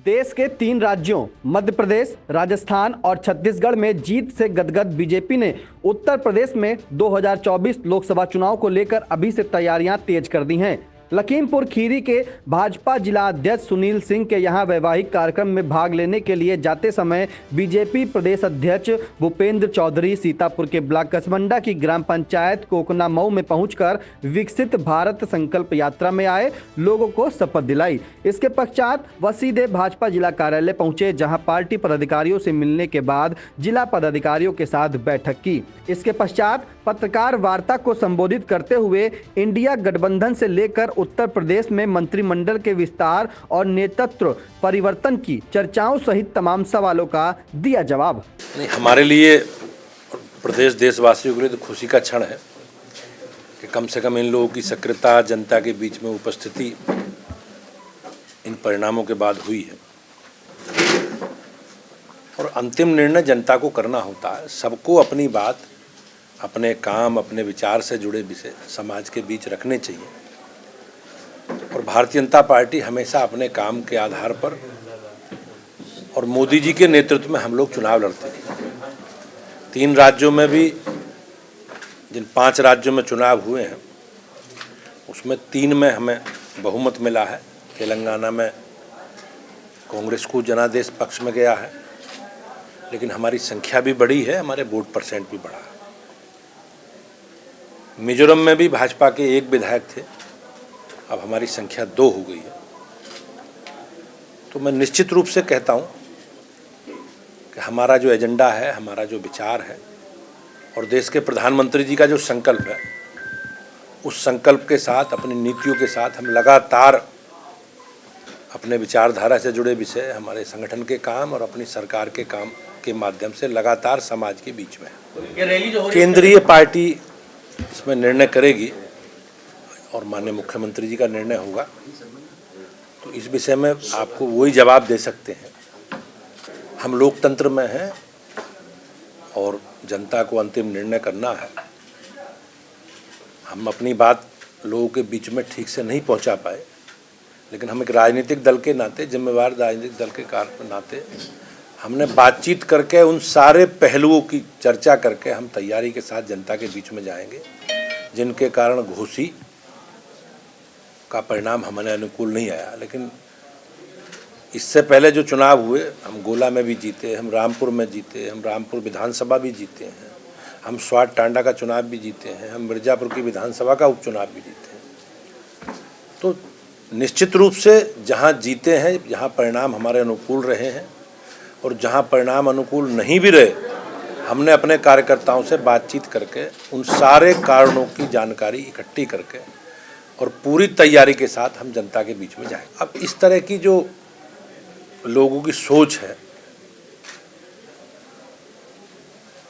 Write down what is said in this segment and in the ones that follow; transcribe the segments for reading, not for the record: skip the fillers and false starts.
देश के 3 राज्यों मध्य प्रदेश, राजस्थान और छत्तीसगढ़ में जीत से गदगद बीजेपी ने उत्तर प्रदेश में 2024 लोकसभा चुनाव को लेकर अभी से तैयारियां तेज कर दी हैं। लखीमपुर खीरी के भाजपा जिला अध्यक्ष सुनील सिंह के यहां वैवाहिक कार्यक्रम में भाग लेने के लिए जाते समय बीजेपी प्रदेश अध्यक्ष भूपेंद्र चौधरी सीतापुर के ब्लॉक कसमंडा की ग्राम पंचायत कोकना मऊ में पहुंचकर विकसित भारत संकल्प यात्रा में आए लोगों को शपथ दिलाई। इसके पश्चात वह सीधे भाजपा जिला कार्यालय पहुंचे, जहां पार्टी पदाधिकारियों से मिलने के बाद जिला पदाधिकारियों के साथ बैठक की। इसके पश्चात पत्रकार वार्ता को संबोधित करते हुए इंडिया गठबंधन से लेकर उत्तर प्रदेश में मंत्रिमंडल के विस्तार और नेतृत्व परिवर्तन की चर्चाओं सहित तमाम सवालों का दिया जवाब। नहीं, हमारे लिए प्रदेश देशवासियों के लिए तो खुशी का क्षण है कि कम से कम इन लोगों की सक्रियता, जनता के बीच में उपस्थिति इन परिणामों के बाद हुई है। और अंतिम निर्णय जनता को करना होता है। सबको अपनी बात, अपने काम, अपने विचार से जुड़े विषय समाज के बीच रखने चाहिए। और भारतीय जनता पार्टी हमेशा अपने काम के आधार पर और मोदी जी के नेतृत्व में हम लोग चुनाव लड़ते हैं। 3 राज्यों में भी, जिन 5 राज्यों में चुनाव हुए हैं उसमें 3 में हमें बहुमत मिला है। तेलंगाना में कांग्रेस को जनादेश पक्ष में गया है, लेकिन हमारी संख्या भी बढ़ी है, हमारे वोट परसेंट भी बढ़ा है। मिजोरम में भी भाजपा के 1 विधायक थे, अब हमारी संख्या 2 हो गई है। तो मैं निश्चित रूप से कहता हूं कि हमारा जो एजेंडा है, हमारा जो विचार है और देश के प्रधानमंत्री जी का जो संकल्प है, उस संकल्प के साथ, अपनी नीतियों के साथ हम लगातार अपने विचारधारा से जुड़े विषय, हमारे संगठन के काम और अपनी सरकार के काम के माध्यम से लगातार समाज के बीच में केंद्रीय पार्टी इसमें निर्णय करेगी और माननीय मुख्यमंत्री जी का निर्णय होगा। तो इस विषय में आपको वही जवाब दे सकते हैं। हम लोकतंत्र में हैं और जनता को अंतिम निर्णय करना है। हम अपनी बात लोगों के बीच में ठीक से नहीं पहुंचा पाए, लेकिन हम एक राजनीतिक दल के नाते, जिम्मेवार राजनीतिक दल के कारण नाते हमने बातचीत करके उन सारे पहलुओं की चर्चा करके हम तैयारी के साथ जनता के बीच में जाएंगे, जिनके कारण घोषी का परिणाम हमारे अनुकूल नहीं आया। लेकिन इससे पहले जो चुनाव हुए, हम गोला में भी जीते, हम रामपुर में जीते, हम रामपुर विधानसभा भी जीते हैं, हम स्वाट टांडा का चुनाव भी जीते हैं, हम मिर्जापुर की विधानसभा का उपचुनाव भी जीते हैं। तो निश्चित रूप से जहां जीते हैं, जहां परिणाम हमारे अनुकूल रहे हैं और जहां परिणाम अनुकूल नहीं भी रहे, हमने अपने कार्यकर्ताओं से बातचीत करके उन सारे कारणों की जानकारी इकट्ठी करके और पूरी तैयारी के साथ हम जनता के बीच में जाएं। अब इस तरह की जो लोगों की सोच है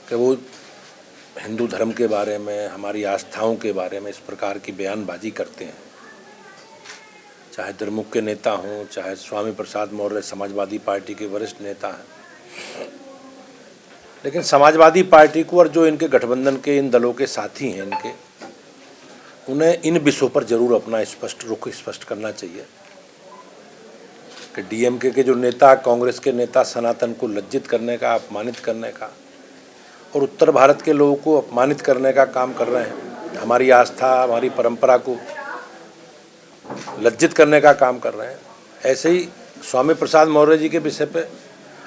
कि वो हिंदू धर्म के बारे में, हमारी आस्थाओं के बारे में इस प्रकार की बयानबाजी करते हैं, चाहे द्रमुक के नेता हों, चाहे स्वामी प्रसाद मौर्य समाजवादी पार्टी के वरिष्ठ नेता हैं। लेकिन समाजवादी पार्टी को और जो इनके गठबंधन के इन दलों के साथी हैं, उन्हें इन विषयों पर जरूर अपना स्पष्ट रुख स्पष्ट करना चाहिए कि डीएमके के जो नेता, कांग्रेस के नेता सनातन को लज्जित करने का, अपमानित करने का और उत्तर भारत के लोगों को अपमानित करने का काम कर रहे हैं, हमारी आस्था, हमारी परंपरा को लज्जित करने का काम कर रहे हैं। ऐसे ही स्वामी प्रसाद मौर्य जी के विषय पे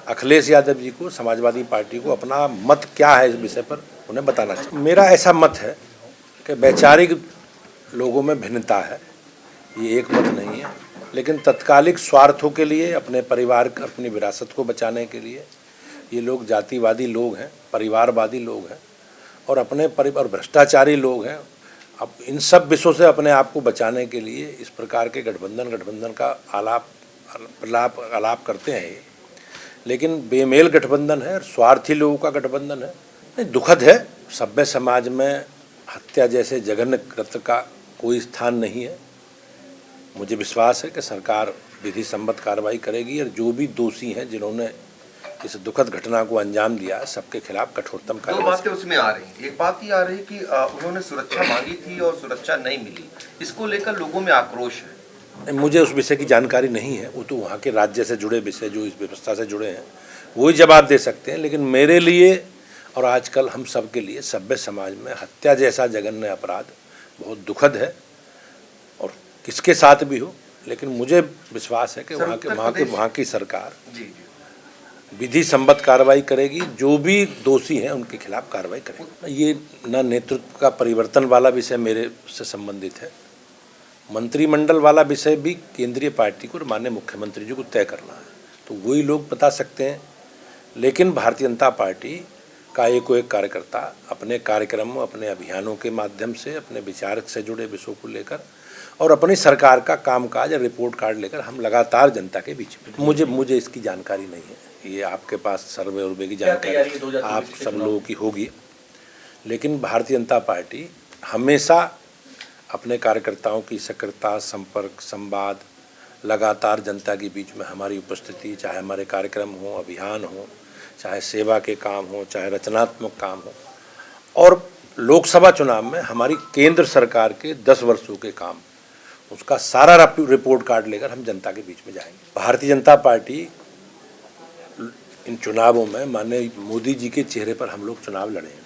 अखिलेश यादव जी को, समाजवादी पार्टी को अपना मत क्या है इस विषय पर उन्हें बताना चाहिए। मेरा ऐसा मत है कि वैचारिक लोगों में भिन्नता है, ये एक मत नहीं है, लेकिन तत्कालिक स्वार्थों के लिए, अपने परिवार, अपनी विरासत को बचाने के लिए ये लोग जातिवादी लोग हैं, परिवारवादी लोग हैं और अपने परिवार भ्रष्टाचारी लोग हैं। अब इन सब विषयों से अपने आप को बचाने के लिए इस प्रकार के गठबंधन का आलाप करते हैं ये। लेकिन बेमेल गठबंधन है और स्वार्थी लोगों का गठबंधन है। नहीं, दुखद है। सभ्य समाज में हत्या जैसे जघन्य कृत्य का कोई स्थान नहीं है। मुझे विश्वास है कि सरकार विधि सम्मत कार्रवाई करेगी और जो भी दोषी हैं, जिन्होंने इस दुखद घटना को अंजाम दिया, सबके खिलाफ कठोरतम कार्रवाई। 2 बातें उसमें आ रही। एक बात ये आ रही कि उन्होंने सुरक्षा मांगी थी और सुरक्षा नहीं मिली, इसको लेकर लोगों में आक्रोश है। मुझे उस विषय की जानकारी नहीं है, वो तो वहाँ के राज्य से जुड़े विषय जो इस व्यवस्था से जुड़े हैं वही जवाब दे सकते हैं। लेकिन मेरे लिए और आजकल हम सब के लिए सभ्य समाज में हत्या जैसा जघन्य अपराध बहुत दुखद है, और किसके साथ भी हो, लेकिन मुझे विश्वास है कि वहाँ की सरकार विधि सम्मत कार्रवाई करेगी, जो भी दोषी हैं उनके खिलाफ कार्रवाई करेगी। ये न नेतृत्व का परिवर्तन वाला विषय मेरे से संबंधित है, मंत्रिमंडल वाला विषय भी केंद्रीय पार्टी को और माननीय मुख्यमंत्री जी को तय करना है, तो वही लोग बता सकते हैं। लेकिन भारतीय जनता पार्टी का एक कार्यकर्ता अपने कार्यक्रमों, अपने अभियानों के माध्यम से, अपने विचार से जुड़े विषयों को लेकर और अपनी सरकार का कामकाज या रिपोर्ट कार्ड लेकर हम लगातार जनता के बीच में, मुझे इसकी जानकारी नहीं है, ये आपके पास सर्वे उर्वे की जानकारी आप सब लोगों की होगी। लेकिन भारतीय जनता पार्टी हमेशा अपने कार्यकर्ताओं की सक्रियता, संपर्क, संवाद, लगातार जनता के बीच में हमारी उपस्थिति, चाहे हमारे कार्यक्रम हो, अभियान हो, चाहे सेवा के काम हो, चाहे रचनात्मक काम हो, और लोकसभा चुनाव में हमारी केंद्र सरकार के 10 वर्षों के काम, उसका सारा रिपोर्ट कार्ड लेकर हम जनता के बीच में जाएंगे। भारतीय जनता पार्टी इन चुनावों में माननीय मोदी जी के चेहरे पर हम लोग चुनाव लड़े हैं।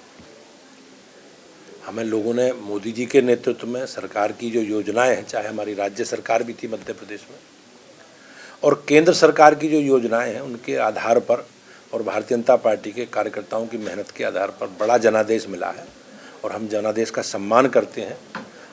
हमें लोगों ने मोदी जी के नेतृत्व में सरकार की जो योजनाएं हैं, चाहे हमारी राज्य सरकार भी थी मध्य प्रदेश में, और केंद्र सरकार की जो योजनाएं हैं, उनके आधार पर और भारतीय जनता पार्टी के कार्यकर्ताओं की मेहनत के आधार पर बड़ा जनादेश मिला है, और हम जनादेश का सम्मान करते हैं।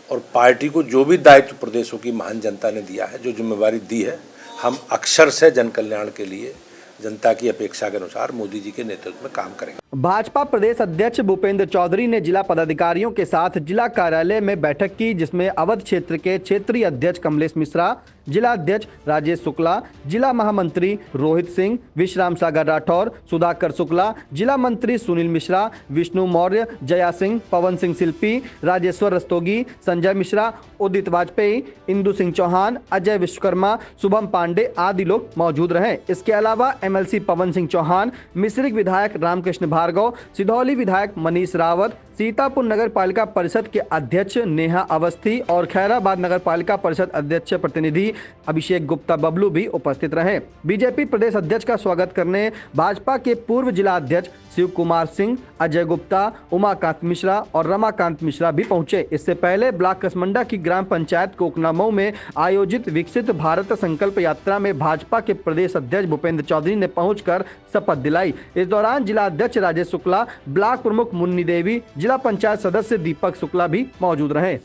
और पार्टी को जो भी दायित्व प्रदेशों की महान जनता ने दिया है, जो जिम्मेवारी दी है, हम अक्षर से जन कल्याण के लिए जनता की अपेक्षा के अनुसार मोदी जी के नेतृत्व में काम करेंगे। भाजपा प्रदेश अध्यक्ष भूपेंद्र चौधरी ने जिला पदाधिकारियों के साथ जिला कार्यालय में बैठक की, जिसमें अवध क्षेत्र के क्षेत्रीय अध्यक्ष कमलेश मिश्रा, जिला अध्यक्ष राजेश शुक्ला, जिला महामंत्री रोहित सिंह, विश्राम सागर राठौर, सुधाकर शुक्ला, जिला मंत्री सुनील मिश्रा, विष्णु मौर्य, जया सिंह, पवन सिंह शिल्पी, राजेश्वर रस्तोगी, संजय मिश्रा, उदित वाजपेयी, इंदु सिंह चौहान, अजय विश्वकर्मा, शुभम पांडे आदि लोग मौजूद रहे। इसके अलावा एमएलसी पवन सिंह चौहान, मिश्रिक विधायक रामकृष्ण भार्गव, सिधौली विधायक मनीष रावत, सीतापुर नगर पालिका परिषद के अध्यक्ष नेहा अवस्थी और खैराबाद नगर पालिका परिषद अध्यक्ष प्रतिनिधि अभिषेक गुप्ता बबलू भी उपस्थित रहे। बीजेपी प्रदेश अध्यक्ष का स्वागत करने भाजपा के पूर्व जिला अध्यक्ष शिव कुमार सिंह, अजय गुप्ता, उमाकांत मिश्रा और रमाकांत मिश्रा भी पहुंचे। इससे पहले ब्लॉक कसमंडा की ग्राम पंचायत कोकनामऊ में आयोजित विकसित भारत संकल्प यात्रा में भाजपा के प्रदेश अध्यक्ष भूपेंद्र चौधरी ने पहुंचकर शपथ दिलाई। इस दौरान जिला अध्यक्ष राजेश शुक्ला, ब्लॉक प्रमुख मुन्नी देवी, जिला पंचायत सदस्य दीपक शुक्ला भी मौजूद रहे।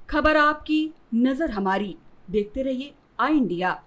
खबर आपकी, नजर हमारी। देखते रहिए आई इंडिया।